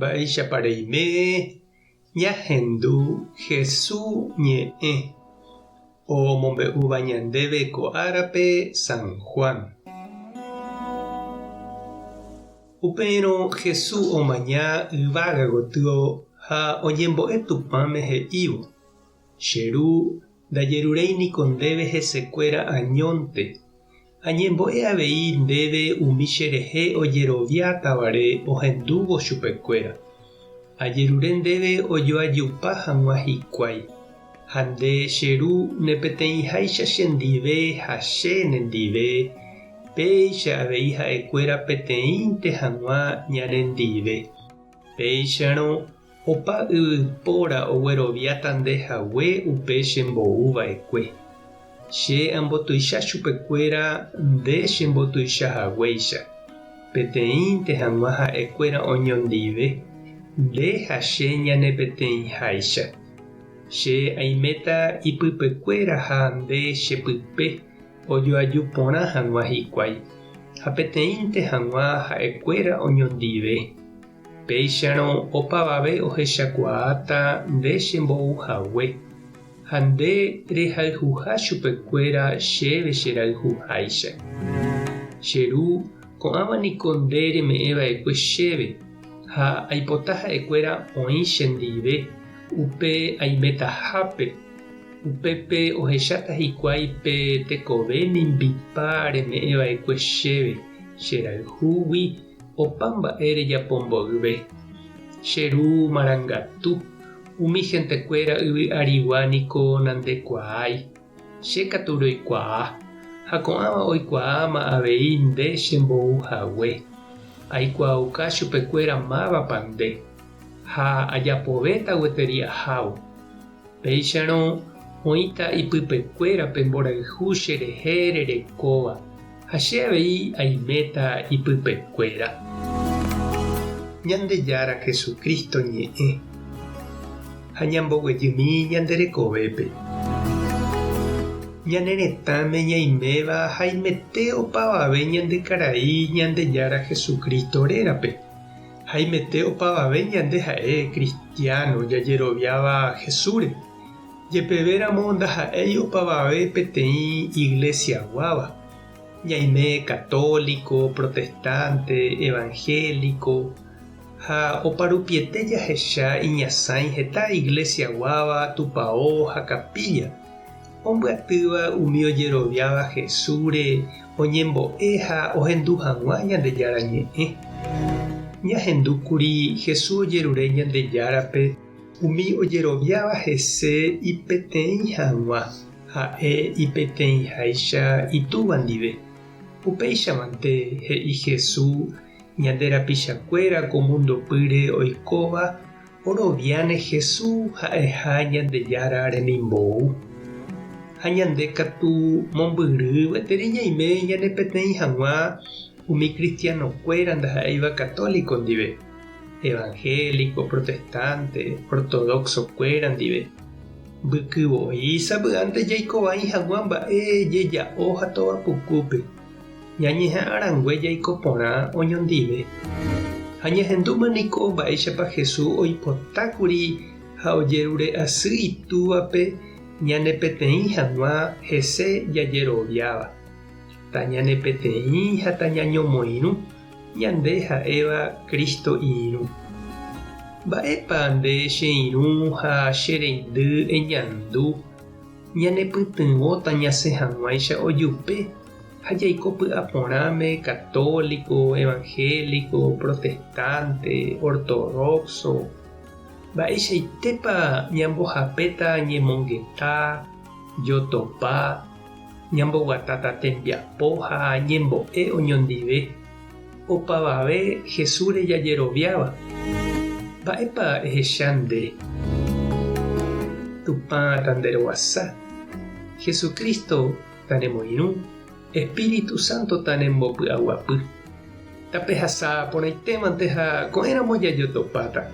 Baisha pareime, ñahendu Jesús ñe'ẽ. Omombe'u ñandéve ko árape San Juan. Upérõ Jesús omaña yvága gotyo ha oñembo'e Tupãme he'ívo: che ru ndajeruréiniko ndéve hesekuéra añónte. Añembo'e avei ndéve umi cherehe ojeroviátavare ohendúvo chupekuéra. Ajerure ndéve ojoajúpa hag̃ua hikuái. Ha nde che ru nepeteĩháicha chendive ha che nendive, péicha avei ha'ekuéra peteĩnte hag̃ua ñanendive. Péicharõ opa yvypóra ogueroviáta ndehague upe chembo'uva'ekue. Che ambotuicha chupekuéra nde chembotuichahaguéicha. Peteĩnte hag̃ua ha'ekuéra oñondive, nde ha che ñanepeteĩháicha. Che aiméta ipypekuéra ha nde chepype ojoaju porã hag̃ua hikuái. Ha peteĩnte hag̃ua ha'ekuéra oñondive. Péicharõ opavave ohechakuaáta nde chembo'uhague. Ha nde rehayhuha chupekuéra chéve cherayhuháicha. Che ru ko'ãvaniko nde reme'ẽva'ekue chéve ha aipota ha'ekuéra oĩ chendive upe aimétahápe. Upépe ohecháta hikuái pe tekove nimbipa reme'ẽva'ekue chéve cherayhúgui opa mba'e rejapomboyve. Che ru marangatu umi hentekuéra yvy'arigua-niko nandekuaái. Che katu roikuaa ha ko'ãva oikuaáma avei nde chembo'uhague. Aikuaauka chupekuéra mávapa nde ha ajapovéta gueteria ahávo. Péicharõ oĩta ipypekuérape mborayhu cherehe rerekóva ha che avei aiméta ipypekuéra. Ñandejára Jesucristo ñe'ẽ ha ñamboguejymi ñanderekovépe. Ñane retãme ñaiméva haimete opavave ñandekarai Ñandejára Jesucristo rérape. Haimete opavave ñande ha'e cristiano jajeroviáva Jesúre. Jepevéramo ndaha'éi opavave peteĩ iglesia guáva. Ñaime católico, protestante, evangélico. Ha oparupiete jahecha iñasãi heta iglesia guáva, tupão ha capilla. Ombyatýva umi ojeroviáva Jesúre oñembo'e ha ohendu hag̃ua Ñandejára ñe'ẽ. Ñahendúkuri Jesús ojerure Ñandejárape umi ojeroviáva hese ipeteĩ hag̃ua ha'e ipeteĩháicha itúva ndive. Upéichamante he'i Jesús ñande rapichakuéra ko mundopýre oikóva oroviáne Jesús ha'eha Ñandejára remimbou. Ha ñande katu mombyrygueteri ñaime ñane peteĩ hag̃ua umi cristianokuéra ndaha'éiva católico ndive, evangélico, protestante, ortodoxokuéra ndive. Mbykyvoi sapy'ánte jaikovãi hag̃ua mba'e jeja'o ha tovapukúpe. Ñañeha'ãrangue jaiko porã oñondive. Ha ñahendúmaniko mba'éichapa Jesús oipotákuri ha ojerure asy itúvape ñane peteĩ hag̃ua hese jajeroviáva. Ta ñane peteĩ ha ta ñañomoirũ ñande ha'éva Cristo irũ. Mba'épa nde che irũ ha chereindy eñandu ñanepytyvõta ñasẽ hag̃uáicha ojupe ha jaiko py'aporãme católico, evangélico, protestante, ortodoxo. Mba'eichaitépa ñambohapéta ñemongetã, jotopa, ñamboguatáta tembiapo ha ñembo'e oñondive. Opavave Jesús rejajeroviáva. Mba'épa ehecha nde. Tupã tanderoguasa. Jesucristo tanemoirũ. Espíritu Santo tanembopy'aguapy. Tapehasa porãitémante ha ko'ẽramo jajotopáta.